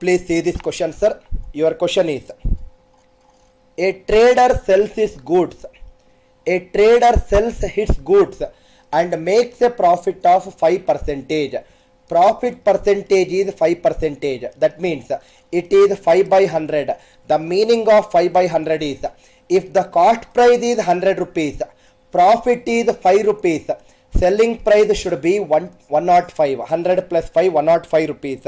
please see this question, sir. Your question is, a trader sells his goods. A trader sells his goods and makes a profit of 5%. Profit percentage is 5%. That means it is 5 by 100. The meaning of 5 by 100 is, if the cost price is 100 rupees, profit is 5 rupees, selling price should be 105. 100 plus 5, 105 rupees.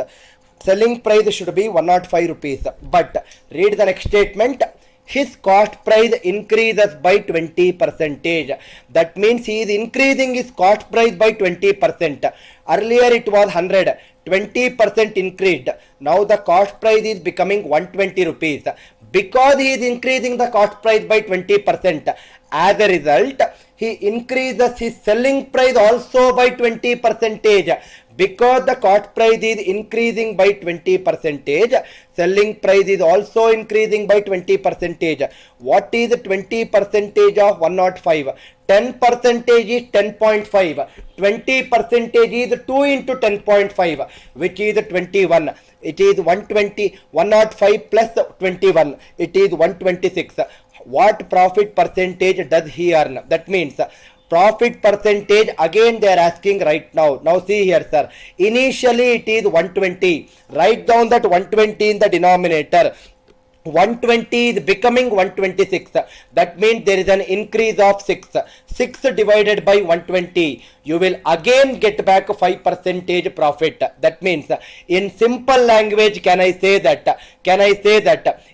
Selling price should be 105 rupees. But read the next statement. His cost price increases by 20%. That means he is increasing his cost price by 20%. Earlier it was 100. 20% increased. Now the cost price is becoming 120 rupees. Because he is increasing the cost price by 20%. As a result, he increases his selling price also by 20%. Because the cost price is increasing by 20%, selling price is also increasing by 20%. What is 20% of 105? 10% is 10.5. 20% is 2 into 10.5, which is 21. It is 120. 105 plus 21. It is 126. What profit percentage does he earn? That means profit percentage, again they are asking right now. Now see here, sir. Initially it is 120. Write down that 120 in the denominator. 120 is becoming 126. That means there is an increase of 6. 6 divided by 120. You will again get back 5% profit. That means in simple language, can I say that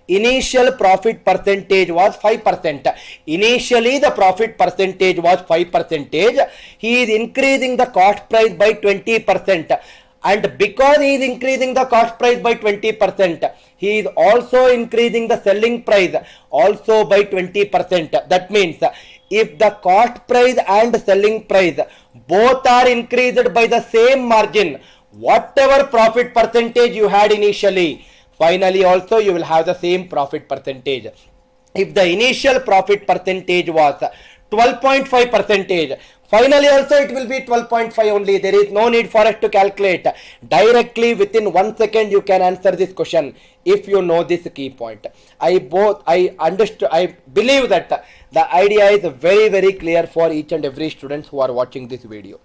initial profit percentage was 5%. Initially the profit percentage was 5%. He is increasing the cost price by 20%. And because he is increasing the cost price by 20%, he is also increasing the selling price also by 20%. That means if the cost price and selling price both are increased by the same margin, whatever profit percentage you had initially, finally also you will have the same profit percentage. If the initial profit percentage was 12.5%, finally also it will be 12.5 only. There is no need for us to calculate. Directly within 1 second you can answer this question if you know this key point. I believe that the idea is very, very clear for each and every student who are watching this video.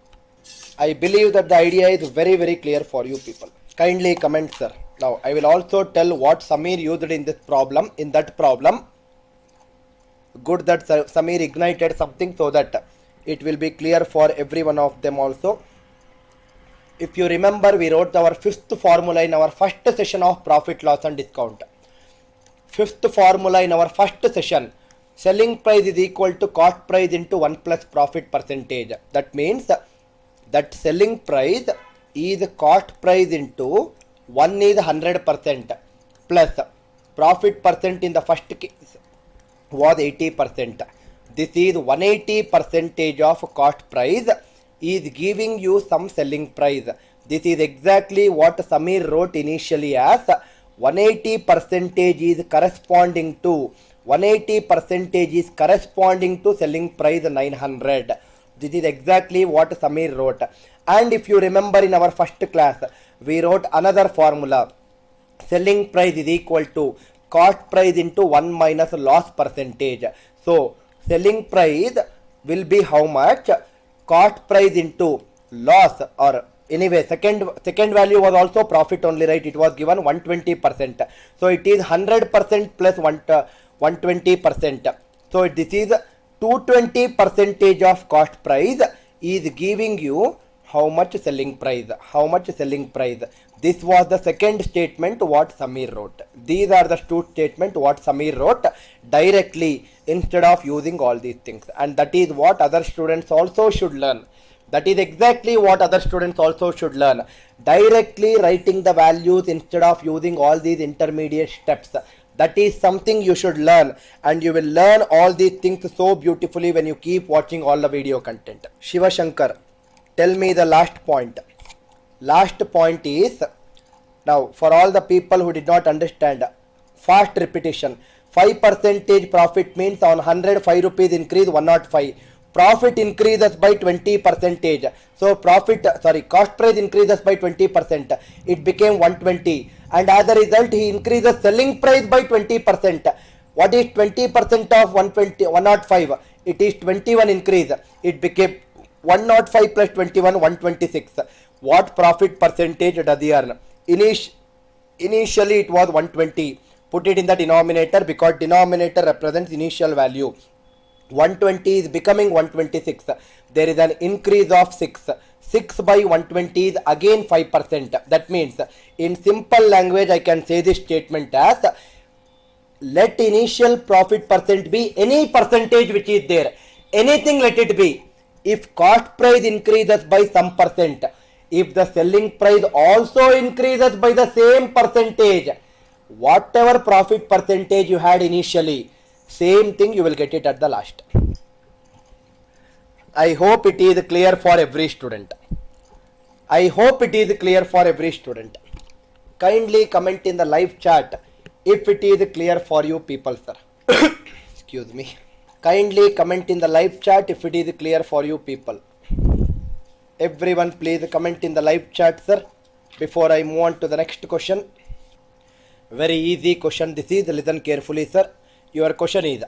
I believe that the idea is very, very clear for you people. Kindly comment, sir. Now I will also tell what Samir used in this problem, in that problem. Good that Samir ignited something so that it will be clear for every one of them also. If you remember, we wrote our fifth formula in our first session of profit, loss and discount. Fifth formula in our first session. Selling price is equal to cost price into 1 plus profit percentage. That means that selling price is cost price into 1 is 100% plus profit percent in the first case was 80%. This is 180% of cost price is giving you some selling price. This is exactly what Samir wrote initially as 180% is corresponding to 180% is corresponding to selling price 900. This is exactly what Samir wrote. And if you remember in our first class, we wrote another formula. Selling price is equal to cost price into 1 minus loss percentage. So selling price will be how much? Cost price into loss, or anyway second value was also profit only, right? It was given 120%. So it is 100% plus 120%. So this is 220% of cost price is giving you how much selling price? How much selling price? This was the second statement what Samir wrote. These are the two statements what Samir wrote directly instead of using all these things. And that is what other students also should learn. That is exactly what other students also should learn. Directly writing the values instead of using all these intermediate steps. That is something you should learn, and you will learn all these things so beautifully when you keep watching all the video content. Shiva Shankar, tell me the last point. Last point is, now for all the people who did not understand, fast repetition. 5% profit means on 100 5 rupees increase 105. Profit increases by 20%. So cost price increases by 20%. It became 120. and as a result he increases selling price by 20%. What is 20% of 120, 105? It is 21 increase. It became 105 plus 21, 126. What profit percentage does he earn? Initially it was 120. Put it in the denominator because denominator represents initial value. 120 is becoming 126. There is an increase of 6. 6 by 120 is again 5%. That means in simple language I can say this statement as, let initial profit percent be any percentage which is there. Anything let it be. If cost price increases by some percent, if the selling price also increases by the same percentage, whatever profit percentage you had initially, same thing you will get it at the last. I hope it is clear for every student. I hope it is clear for every student. Kindly comment in the live chat if it is clear for you people, sir. Excuse me. Kindly comment in the live chat if it is clear for you people. Everyone please comment in the live chat, sir, before I move on to the next question. Very easy question this is. Listen carefully, sir. Your question is,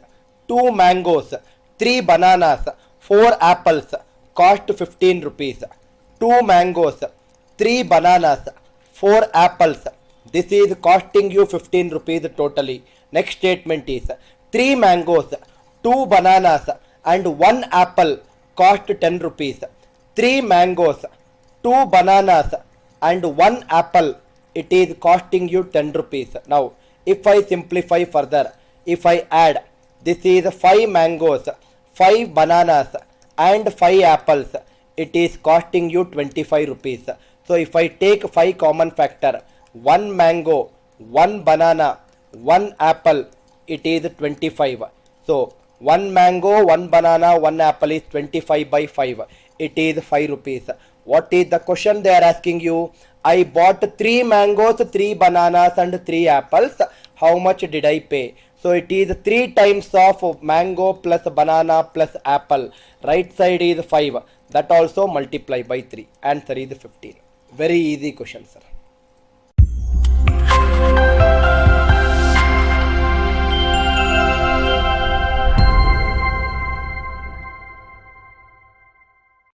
2 mangoes, 3 bananas, 4 apples cost 15 rupees. 2 mangoes, 3 bananas, 4 apples. This is costing you 15 rupees totally. Next statement is, 3 mangoes, 2 bananas and 1 apple cost 10 rupees. 3 mangoes, 2 bananas and 1 apple, it is costing you 10 rupees. Now, if I simplify further, if I add, this is 5 mangoes, 5 bananas and 5 apples, it is costing you 25 rupees. So, if I take 5 common factor, 1 mango, 1 banana, 1 apple, it is 25. So, 1 mango, 1 banana, 1 apple is 25 by 5. It is 5 rupees. What is the question they are asking you? I bought 3 mangoes, 3 bananas and 3 apples. How much did I pay? So it is 3 times of mango plus banana plus apple. Right side is 5. That also multiply by 3. Answer is 15. Very easy question, sir.